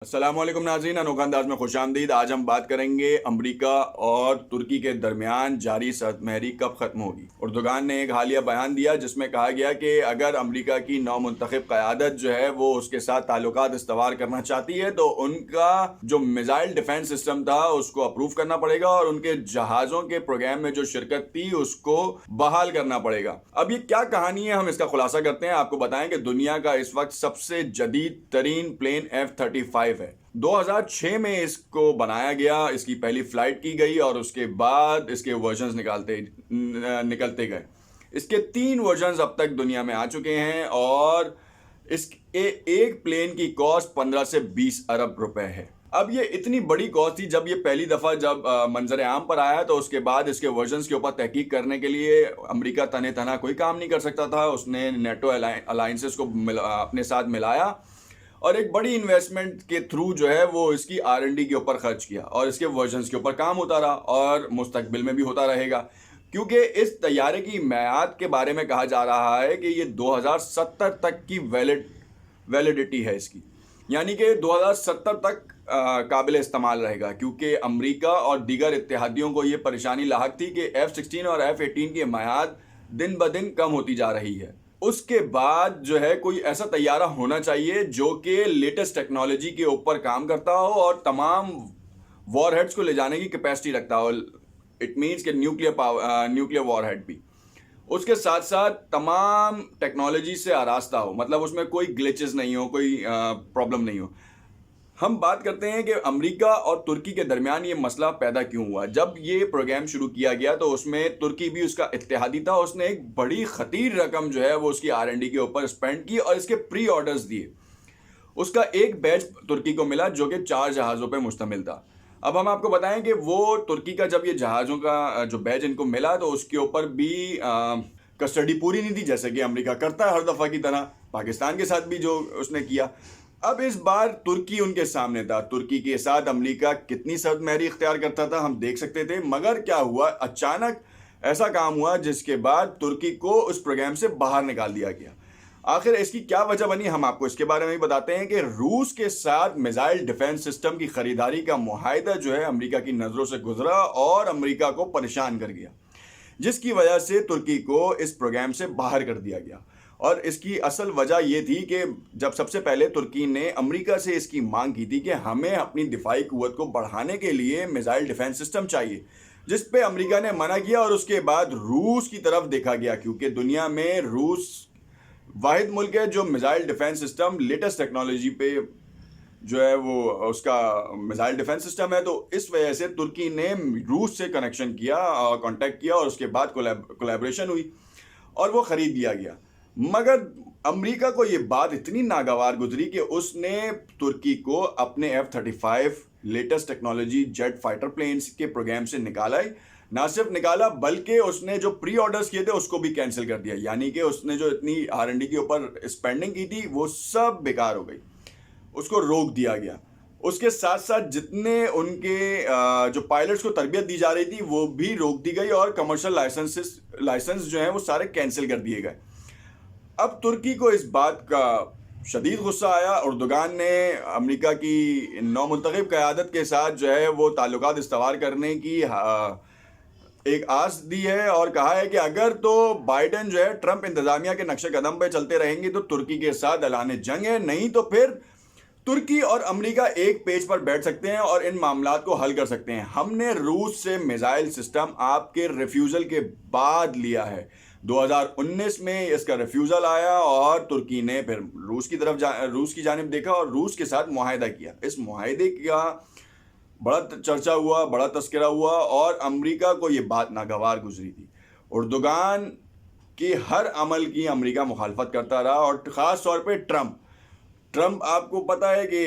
السلام علیکم ناظرین، انوکھا انداز میں خوش آمدید۔ آج ہم بات کریں گے امریکہ اور ترکی کے درمیان جاری سرد مہری کب ختم ہوگی۔ اردوغان نے ایک حالیہ بیان دیا جس میں کہا گیا کہ اگر امریکہ کی نو منتخب قیادت جو ہے وہ اس کے ساتھ تعلقات استوار کرنا چاہتی ہے تو ان کا جو میزائل ڈیفنس سسٹم تھا اس کو اپروو کرنا پڑے گا اور ان کے جہازوں کے پروگرام میں جو شرکت تھی اس کو بحال کرنا پڑے گا۔ اب یہ کیا کہانی ہے، ہم اس کا خلاصہ کرتے ہیں۔ آپ کو بتائیں کہ دنیا کا اس وقت سب سے جدید ترین پلین F-35 ہے۔ 2006 میں اس کو بنایا گیا، اس کی پہلی فلائٹ کی گئی اور اس کے بعد اس کے ورژنز نکلتے گئے۔ اس کے 3 ورژنز اب تک دنیا میں آ چکے ہیں اور اس ایک پلین کی کاسٹ 15 سے 20 ارب روپے ہے۔ اب یہ اتنی بڑی کاسٹ تھی جب یہ پہلی دفعہ منظر عام پر آیا تو اس کے بعد اس کے ورژنز کے اوپر تحقیق کرنے کے لیے امریکہ تنہا کوئی کام نہیں کر سکتا تھا۔ اس نے نیٹو الائنسز کو اپنے ساتھ ملایا اور ایک بڑی انویسٹمنٹ کے تھرو جو ہے وہ اس کی R&D کے اوپر خرچ کیا اور اس کے ورژنز کے اوپر کام ہوتا رہا اور مستقبل میں بھی ہوتا رہے گا، کیونکہ اس طیارے کی میعاد کے بارے میں کہا جا رہا ہے کہ یہ 2070 تک کی ویلیڈیٹی ہے اس کی، یعنی کہ 2070 تک قابل استعمال رہے گا، کیونکہ امریکہ اور دیگر اتحادیوں کو یہ پریشانی لاحق تھی کہ F-16 اور F-18 کی میعاد دن بدن کم ہوتی جا رہی ہے۔ اس کے بعد جو ہے کوئی ایسا طیارہ ہونا چاہیے جو کہ لیٹسٹ ٹیکنالوجی کے اوپر کام کرتا ہو اور تمام وار ہیڈز کو لے جانے کی کیپیسٹی رکھتا ہو۔ اٹ مینس کہ نیوکلیر وار ہیڈ بھی اس کے ساتھ ساتھ تمام ٹیکنالوجی سے آراستہ ہو، مطلب اس میں کوئی گلیچز نہیں ہو، کوئی پرابلم نہیں ہو۔ ہم بات کرتے ہیں کہ امریکہ اور ترکی کے درمیان یہ مسئلہ پیدا کیوں ہوا۔ جب یہ پروگرام شروع کیا گیا تو اس میں ترکی بھی اس کا اتحادی تھا، اس نے ایک بڑی خطیر رقم جو ہے وہ اس کی R&D کے اوپر اسپینڈ کی اور اس کے پری آرڈرز دیے۔ اس کا ایک بیچ ترکی کو ملا جو کہ 4 جہازوں پہ مشتمل تھا۔ اب ہم آپ کو بتائیں کہ وہ ترکی کا جب یہ جہازوں کا جو بیچ ان کو ملا تو اس کے اوپر بھی کسٹڈی پوری نہیں تھی، جیسے کہ امریکہ کرتا ہے ہر دفعہ کی طرح، پاکستان کے ساتھ بھی جو اس نے کیا۔ اب اس بار ترکی ان کے سامنے تھا، ترکی کے ساتھ امریکہ کتنی سرد مہری اختیار کرتا تھا ہم دیکھ سکتے تھے، مگر کیا ہوا، اچانک ایسا کام ہوا جس کے بعد ترکی کو اس پروگرام سے باہر نکال دیا گیا۔ آخر اس کی کیا وجہ بنی، ہم آپ کو اس کے بارے میں بھی بتاتے ہیں کہ روس کے ساتھ میزائل ڈیفنس سسٹم کی خریداری کا معاہدہ جو ہے امریکہ کی نظروں سے گزرا اور امریکہ کو پریشان کر گیا، جس کی وجہ سے ترکی کو اس پروگرام سے باہر کر دیا گیا۔ اور اس کی اصل وجہ یہ تھی کہ جب سب سے پہلے ترکی نے امریکہ سے اس کی مانگ کی تھی کہ ہمیں اپنی دفاعی قوت کو بڑھانے کے لیے میزائل ڈیفنس سسٹم چاہیے، جس پہ امریکہ نے منع کیا اور اس کے بعد روس کی طرف دیکھا گیا، کیونکہ دنیا میں روس واحد ملک ہے جو missile defence system latest technology پہ جو ہے وہ اس کا میزائل ڈیفنس سسٹم ہے۔ تو اس وجہ سے ترکی نے روس سے کنیکشن کیا، کانٹیکٹ کیا اور اس کے بعد کولیبریشن ہوئی اور وہ خرید لیا گیا۔ مگر امریکہ کو یہ بات اتنی ناگوار گزری کہ اس نے ترکی کو اپنے F-35 latest technology jet fighter planes کے پروگرام سے نکالا ہی، نہ صرف نکالا بلکہ اس نے جو پری آرڈرز کیے تھے اس کو بھی کینسل کر دیا، یعنی کہ اس نے جو اتنی R&D کے اوپر اسپینڈنگ کی تھی وہ سب بیکار ہو گئی، اس کو روک دیا گیا۔ اس کے ساتھ ساتھ جتنے ان کے جو پائلٹس کو تربیت دی جا رہی تھی وہ بھی روک دی گئی اور کمرشل لائسنس جو ہیں وہ سارے کینسل کر دیے گئے۔ اب ترکی کو اس بات کا شدید غصہ آیا، اردوغان نے امریکہ کی نو منتخب قیادت کے ساتھ جو ہے وہ تعلقات استوار کرنے کی ایک آس دی ہے اور کہا ہے کہ اگر تو بائیڈن جو ہے ٹرمپ انتظامیہ کے نقش قدم پہ چلتے رہیں گے تو ترکی کے ساتھ اعلان جنگ ہے، نہیں تو پھر ترکی اور امریکہ ایک پیج پر بیٹھ سکتے ہیں اور ان معاملات کو حل کر سکتے ہیں۔ ہم نے روس سے میزائل سسٹم آپ کے ریفیوزل کے بعد لیا ہے، 2019 میں اس کا ریفیوزل آیا اور ترکی نے پھر روس کی جانب دیکھا اور روس کے ساتھ معاہدہ کیا۔ اس معاہدے کا بڑا چرچا ہوا، بڑا تذکرہ ہوا اور امریکہ کو یہ بات ناگوار گزری تھی۔ اردوغان کے ہر عمل کی امریکہ مخالفت کرتا رہا اور خاص طور پہ ٹرمپ آپ کو پتہ ہے کہ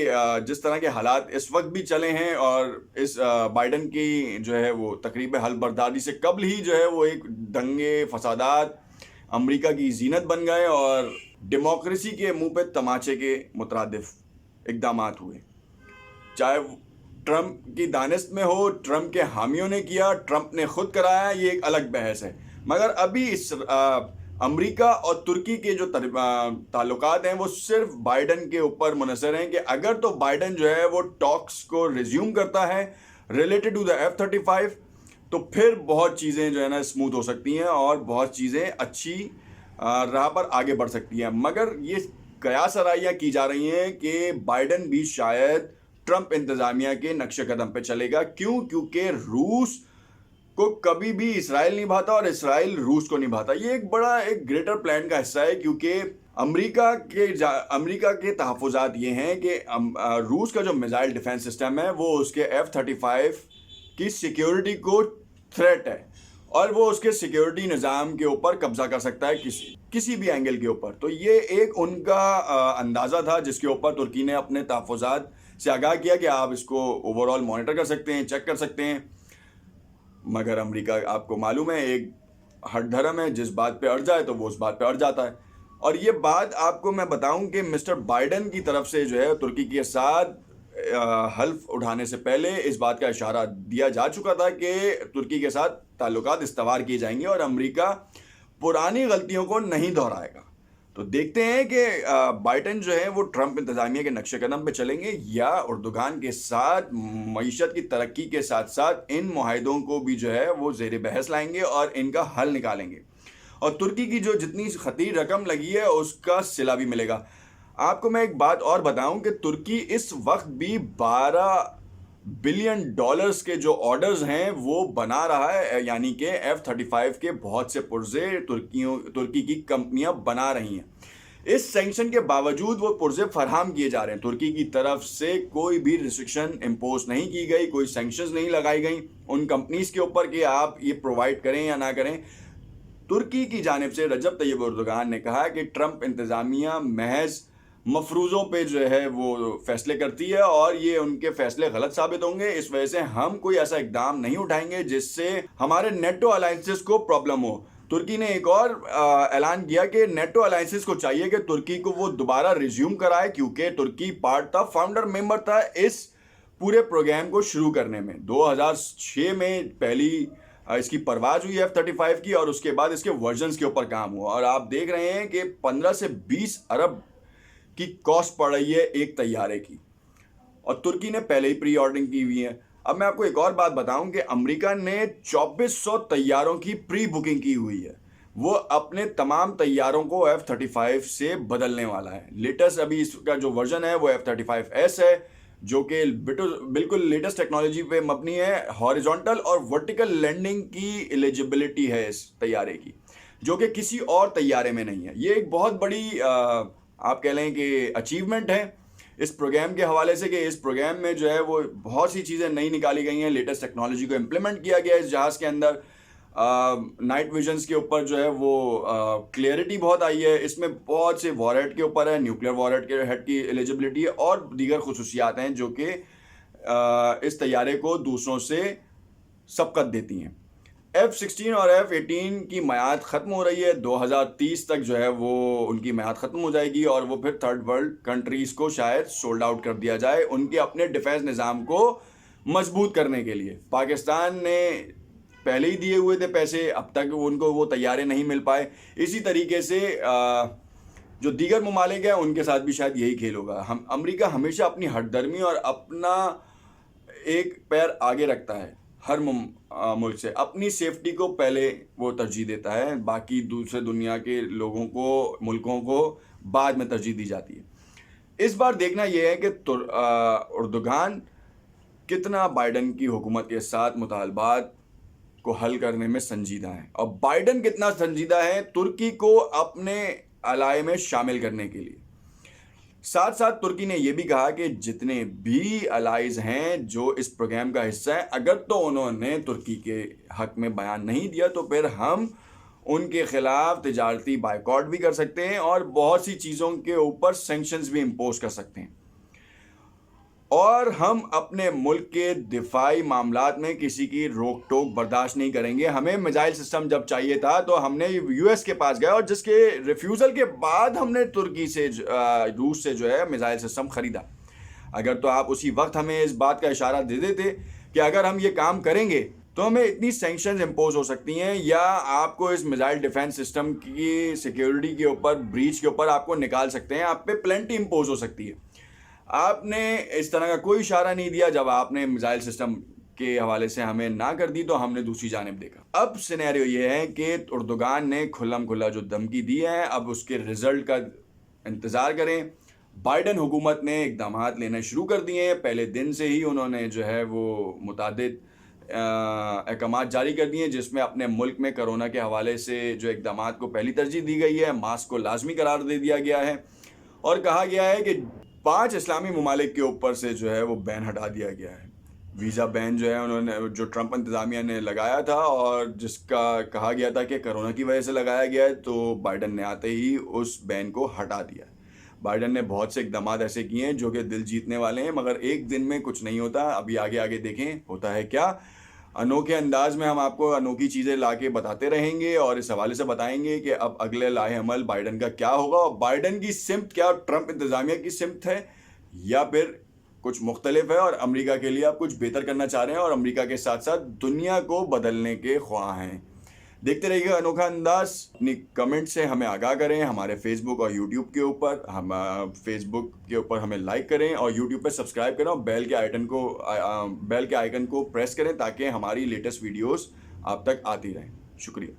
جس طرح کے حالات اس وقت بھی چلے ہیں اور اس بائیڈن کی جو ہے وہ تقریب حل برداری سے قبل ہی جو ہے وہ ایک دنگے فسادات امریکہ کی زینت بن گئے اور ڈیموکریسی کے منہ پہ تماچے کے مترادف اقدامات ہوئے، چاہے ٹرمپ کی دانست میں ہو، ٹرمپ کے حامیوں نے کیا، ٹرمپ نے خود کرایا، یہ ایک الگ بحث ہے۔ مگر ابھی امریکہ اور ترکی کے جو تعلقات ہیں وہ صرف بائیڈن کے اوپر منحصر ہیں کہ اگر تو بائیڈن جو ہے وہ ٹاکس کو ریزیوم کرتا ہے ریلیٹڈ ٹو دا F-35 تو پھر بہت چیزیں جو ہے نا اسموتھ ہو سکتی ہیں اور بہت چیزیں اچھی راہ پر آگے بڑھ سکتی ہیں. مگر یہ قیاس آرائیاں کی جا رہی ہیں کہ بائیڈن بھی شاید ٹرمپ انتظامیہ کے نقش قدم پہ چلے گا. کیوں؟ کیونکہ روس کو کبھی بھی اسرائیل نہیں بھاتا اور اسرائیل روس کو نہیں بھاتا. یہ ایک گریٹر پلان کا حصہ ہے کیونکہ امریکہ کے تحفظات یہ ہیں کہ روس کا جو میزائل ڈیفنس سسٹم ہے وہ اس کے F-35 کی سیکیورٹی کو تھریٹ ہے اور وہ اس کے سیکیورٹی نظام کے اوپر قبضہ کر سکتا ہے کسی بھی اینگل کے اوپر. تو یہ ایک ان کا اندازہ تھا جس کے اوپر ترکی نے اپنے تحفظات سے آگاہ کیا کہ آپ اس کو اوور آل مانیٹر کر سکتے ہیں, چیک کر سکتے ہیں. مگر امریکہ آپ کو معلوم ہے ایک ہٹ دھرم ہے, جس بات پہ اڑ جائے تو وہ اس بات پہ اڑ جاتا ہے. اور یہ بات آپ کو میں بتاؤں کہ مسٹر بائیڈن کی طرف سے جو ہے ترکی کے ساتھ حلف اٹھانے سے پہلے اس بات کا اشارہ دیا جا چکا تھا کہ ترکی کے ساتھ تعلقات استوار کیے جائیں گے اور امریکہ پرانی غلطیوں کو نہیں دہرائے گا. تو دیکھتے ہیں کہ بائیڈن جو ہے وہ ٹرمپ انتظامیہ کے نقش قدم پہ چلیں گے یا اردوغان کے ساتھ معیشت کی ترقی کے ساتھ ساتھ ان معاہدوں کو بھی جو ہے وہ زیر بحث لائیں گے اور ان کا حل نکالیں گے. اور ترکی کی جو جتنی خطیر رقم لگی ہے اس کا صلہ بھی ملے گا. آپ کو میں ایک بات اور بتاؤں کہ ترکی اس وقت بھی $12 بلین کے جو آرڈرز ہیں وہ بنا رہا ہے, یعنی کہ F-35 کے بہت سے پرزے ترکی کی کمپنیاں بنا رہی ہیں. اس سینکشن کے باوجود وہ پرزے فراہم کیے جا رہے ہیں. ترکی کی طرف سے کوئی بھی ریسٹرکشن امپوز نہیں کی گئی, کوئی سینکشنز نہیں لگائی گئیں ان کمپنیز کے اوپر کہ آپ یہ پرووائڈ کریں یا نہ کریں. ترکی کی جانب سے رجب طیب اردوغان نے کہا کہ ٹرمپ انتظامیہ محض مفروضوں پہ جو ہے وہ فیصلے کرتی ہے اور یہ ان کے فیصلے غلط ثابت ہوں گے. اس وجہ سے ہم کوئی ایسا اقدام نہیں اٹھائیں گے جس سے ہمارے نیٹو الائنسز کو پرابلم ہو. ترکی نے ایک اور اعلان کیا کہ نیٹو الائنسز کو چاہیے کہ ترکی کو وہ دوبارہ ریزیوم کرائے کیونکہ ترکی پارٹ تھا, فاؤنڈر ممبر تھا اس پورے پروگرام کو شروع کرنے میں. 2006 میں پہلی اس کی پرواز ہوئی F-35 کی اور اس کے بعد اس کے ورژنز کے اوپر کام ہوا اور آپ دیکھ رہے ہیں کہ 15 سے 20 ارب کی کاسٹ پڑ رہی ہے ایک طیارے کی اور ترکی نے پہلے ہی پری آرڈرنگ کی ہوئی ہے. اب میں آپ کو ایک اور بات بتاؤں کہ امریکہ نے 2400 طیاروں کی پری بکنگ کی ہوئی ہے. وہ اپنے تمام طیاروں کو F-35 سے بدلنے والا ہے. لیٹسٹ ابھی اس کا جو ورژن ہے وہ F-35S ہے جو کہ بالکل لیٹسٹ ٹیکنالوجی پہ مبنی ہے. ہاریزونٹل اور ورٹیکل لینڈنگ کی ایلیجبلٹی ہے اس طیارے کی جو کہ کسی اور طیارے میں نہیں ہے. یہ ایک بہت بڑی آپ کہہ لیں کہ اچیومنٹ ہے اس پروگرام کے حوالے سے کہ اس پروگرام میں جو ہے وہ بہت سی چیزیں نئی نکالی گئی ہیں. لیٹسٹ ٹیکنالوجی کو امپلیمنٹ کیا گیا ہے اس جہاز کے اندر. نائٹ ویژنز کے اوپر جو ہے وہ کلیئرٹی بہت آئی ہے. اس میں بہت سے وارہیڈ کے اوپر ہے, نیوکلیر وارہیڈ کے ہیڈ کی ایلیجبلٹی ہے اور دیگر خصوصیات ہیں جو کہ اس طیارے کو دوسروں سے سبقت دیتی ہیں. F-16 اور F-18 کی میعاد ختم ہو رہی ہے. 2030 تک جو ہے وہ ان کی میعاد ختم ہو جائے گی اور وہ پھر تھرڈ ورلڈ کنٹریز کو شاید سولڈ آؤٹ کر دیا جائے ان کے اپنے ڈیفنس نظام کو مضبوط کرنے کے لیے. پاکستان نے پہلے ہی دیے ہوئے تھے پیسے, اب تک ان کو وہ طیارے نہیں مل پائے. اسی طریقے سے جو دیگر ممالک ہیں ان کے ساتھ بھی شاید یہی کھیل ہوگا. امریکہ ہمیشہ اپنی ہٹ درمی اور اپنا ایک پیر آگے رکھتا ہے ہر ملک سے. اپنی سیفٹی کو پہلے وہ ترجیح دیتا ہے, باقی دوسرے دنیا کے لوگوں کو ملکوں کو بعد میں ترجیح دی جاتی ہے. اس بار دیکھنا یہ ہے کہ اردوغان کتنا بائیڈن کی حکومت کے ساتھ مطالبات کو حل کرنے میں سنجیدہ ہیں اور بائیڈن کتنا سنجیدہ ہے ترکی کو اپنے الائے میں شامل کرنے کے لیے. ساتھ ساتھ ترکی نے یہ بھی کہا کہ جتنے بھی الائز ہیں جو اس پروگرام کا حصہ ہیں اگر تو انہوں نے ترکی کے حق میں بیان نہیں دیا تو پھر ہم ان کے خلاف تجارتی بائیکاٹ بھی کر سکتے ہیں اور بہت سی چیزوں کے اوپر سینکشنز بھی امپوز کر سکتے ہیں. اور ہم اپنے ملک کے دفاعی معاملات میں کسی کی روک ٹوک برداشت نہیں کریں گے. ہمیں میزائل سسٹم جب چاہیے تھا تو ہم نے US کے پاس گئے اور جس کے ریفیوزل کے بعد ہم نے ترکی سے روس سے جو ہے میزائل سسٹم خریدا. اگر تو آپ اسی وقت ہمیں اس بات کا اشارہ دے دیتے کہ اگر ہم یہ کام کریں گے تو ہمیں اتنی سینکشنز امپوز ہو سکتی ہیں، یا آپ کو اس میزائل ڈیفینس سسٹم کی سیکیورٹی کے اوپر، بریچ کے اوپر آپ کو نکال سکتے ہیں، آپ پہ پلینٹی امپوز ہو سکتی ہے۔ آپ نے اس طرح کا کوئی اشارہ نہیں دیا، جب آپ نے میزائل سسٹم کے حوالے سے ہمیں نہ کر دی تو ہم نے دوسری جانب دیکھا۔ اب سینیریو یہ ہے کہ اردوغان نے کھلم کھلا جو دھمکی دی ہے، اب اس کے رزلٹ کا انتظار کریں۔ بائیڈن حکومت نے اقدامات لینا شروع کر دیے ہیں، پہلے دن سے ہی انہوں نے جو ہے وہ متعدد احکامات جاری کر دیے ہیں، جس میں اپنے ملک میں کرونا کے حوالے سے جو اقدامات کو پہلی ترجیح دی گئی ہے، ماسک کو لازمی قرار دے دیا گیا ہے، اور کہا گیا ہے کہ 5 اسلامی ممالک کے اوپر سے جو ہے وہ بین ہٹا دیا گیا ہے۔ ویزا بین جو ہے انہوں نے، جو ٹرمپ انتظامیہ نے لگایا تھا اور جس کا کہا گیا تھا کہ کرونا کی وجہ سے لگایا گیا ہے، تو بائیڈن نے آتے ہی اس بین کو ہٹا دیا۔ بائیڈن نے بہت سے اقدامات ایسے کیے ہیں جو کہ دل جیتنے والے ہیں، مگر ایک دن میں کچھ نہیں ہوتا۔ ابھی آگے دیکھیں ہوتا ہے کیا۔ انوکھے انداز میں ہم آپ کو انوکھی چیزیں لا کے بتاتے رہیں گے، اور اس حوالے سے بتائیں گے کہ اب اگلے لاہ عمل بائیڈن کا کیا ہوگا، اور بائیڈن کی سمت کیا ٹرمپ انتظامیہ کی سمت ہے، یا پھر کچھ مختلف ہے، اور امریکہ کے لیے آپ کچھ بہتر کرنا چاہ رہے ہیں اور امریکہ کے ساتھ ساتھ دنیا کو بدلنے کے خواہاں ہیں۔ دیکھتے رہیے گا انوکھا انداز۔ اپنی کمنٹ سے ہمیں آگاہ کریں ہمارے فیس بک اور یوٹیوب کے اوپر۔ ہم فیس بک کے اوپر ہمیں لائک کریں اور یوٹیوب پہ سبسکرائب کریں، اور بیل کے آئیکن کو پریس کریں تاکہ ہماری لیٹسٹ ویڈیوز آپ تک آتی رہیں۔ شکریہ۔